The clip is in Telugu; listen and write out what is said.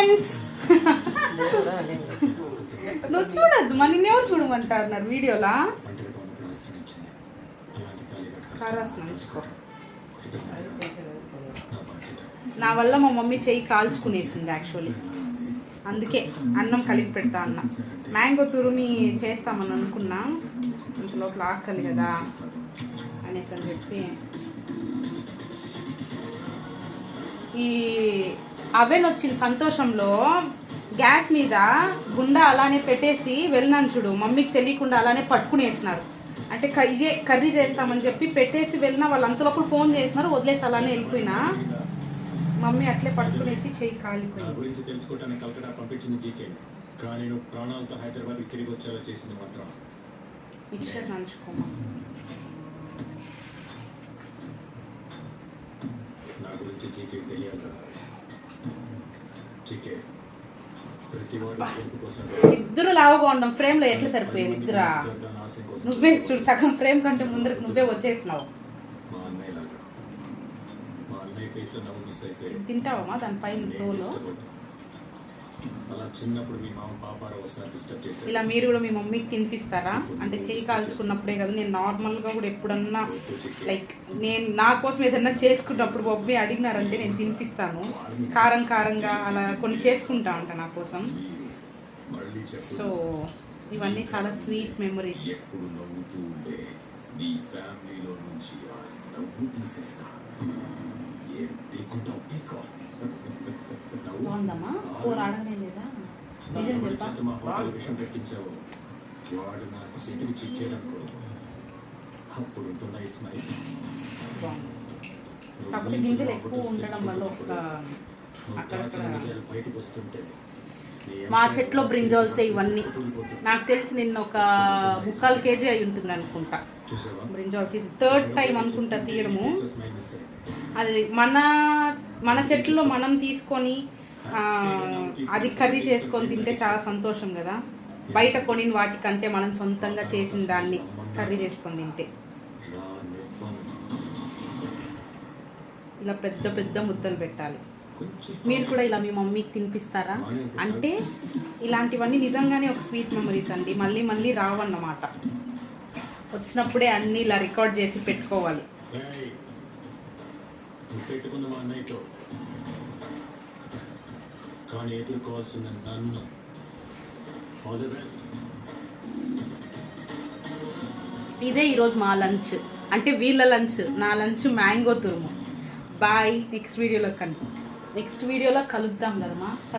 ఫ్రెండ్స్. నువ్వు చూడద్దు, మన నిన్నెవరు చూడమంటారు వీడియోలా. నా వల్ల మా మమ్మీ చెయ్యి కాల్చుకునేసింది యాక్చువల్లీ, అందుకే అన్నం కలిపి పెడతా అన్న. మ్యాంగో తురుమి చేస్తామని అనుకున్నా, ఇంతలోపల ఆకలి కదా అనేసి అని చెప్పి. ఈ అవెన్ వచ్చిన సంతోషంలో గ్యాస్ మీద గుండా అలానే పెట్టేసి వెళ్ళినాను చూడు, మమ్మీకి తెలియకుండా అలానే పట్టుకునేసినారు. అంటే ఇదే కర్రీ చేస్తామని చెప్పి పెట్టేసి వెళ్ళినా, వాళ్ళు అంతలోపల ఫోన్ చేసినారు, వదిలేసి అలానే వెళ్ళిపోయినా. మమ్మీ అట్లే పట్టుకునేసి చెయ్యి కాలిపోయింది. గురించి తెలుసుకోవడానికి కలకటా పంపించింది జీకే, కానీ నువ్వు ప్రాణాలతో హైదరాబాద్ తిరిగి వచ్చేలా చేసింది మాత్రం మిక్సర్ నంచుకోమా. నా గురించి జీకే తెలియాలి కదా. జీకే ప్రతి వాడు కోసం ఇద్దరు లావుగా ఉండం, ఫ్రేమ్ లో ఎట్లా సరిపోయేది ఇద్దరా? నువ్వే చూడు, సగం ఫ్రేమ్ కంటే ముందరకు నువ్వే వచ్చేసినావు. మా అన్నయ్య లాగా, మా అన్నయ్య ఫేస్ లో నవ్వు మిస్ అయితే తింటావమ్మా దానిపైన తోలు. అలా చిన్నప్పుడు మీ మామ పాపారావు ఒకసారి డిస్టర్బ్ చేశారు. ఇలా మీరు కూడా మీ మమ్మీకి తినిపిస్తారా? అంటే చేయి కాల్చుకున్నప్పుడే కదా. నేను నార్మల్గా కూడా ఎప్పుడన్నా లైక్ నేను నా కోసం ఏదన్నా చేసుకున్నప్పుడు మమ్మీ అడిగినారంటే నేను తినిపిస్తాను. కారం కారంగా అలా కొన్ని చేసుకుంటా ఉంటా నా కోసం. సో ఇవన్నీ చాలా స్వీట్ మెమరీస్. ఎప్పుడు నవ్వుతూ ఉండే నీ ఫ్యామిలీలో నుంచి ఆ నవ్వు తీసేస్తా. బాగుందమ్మా, కూర ఆడనే లేదా? నిజం చెప్పా, విషయం పెట్టించావు. వాడు నాకు చేతికి చిక్కేదనుకో, అప్పుడు ఉంటున్నా ఇస్మాయిల్. కాకపోతే గింజలు ఎక్కువ ఉండడం వల్ల ఒక అక్కడక్కడ బయటకు వస్తుంటే మా చెట్లో బ్రింజాల్సే ఇవన్నీ. నాకు తెలిసి నిన్న ఒక 3/4 kg అయి ఉంటుంది అనుకుంటా బ్రింజాల్స్. ఇది 3rd టైం అనుకుంటా తీయడము. అది మన చెట్లో మనం తీసుకొని అది కర్రీ చేసుకొని తింటే చాలా సంతోషం కదా. బయట కొనిన వాటికంటే మనం సొంతంగా చేసిన దాన్ని కర్రీ చేసుకొని తింటే. ఇలా పెద్ద పెద్ద ముద్దలు పెట్టాలి. మీరు కూడా ఇలా మీ మమ్మీకి తినిపిస్తారా? అంటే ఇలాంటివన్నీ నిజంగానే ఒక స్వీట్ మెమరీస్ అండి, మళ్ళీ మళ్ళీ రావన్నమాట. వచ్చినప్పుడే అన్నీ ఇలా రికార్డ్ చేసి పెట్టుకోవాలి. కానీ ఎదుర్కోవాల్సిన నన్ను. ఇదే ఈరోజు మా లంచ్, అంటే వీళ్ళ లంచ్. నా లంచ్ మ్యాంగో తురుము. బాయ్, నెక్స్ట్ వీడియోలో కలుద్దాం కదమ్మా.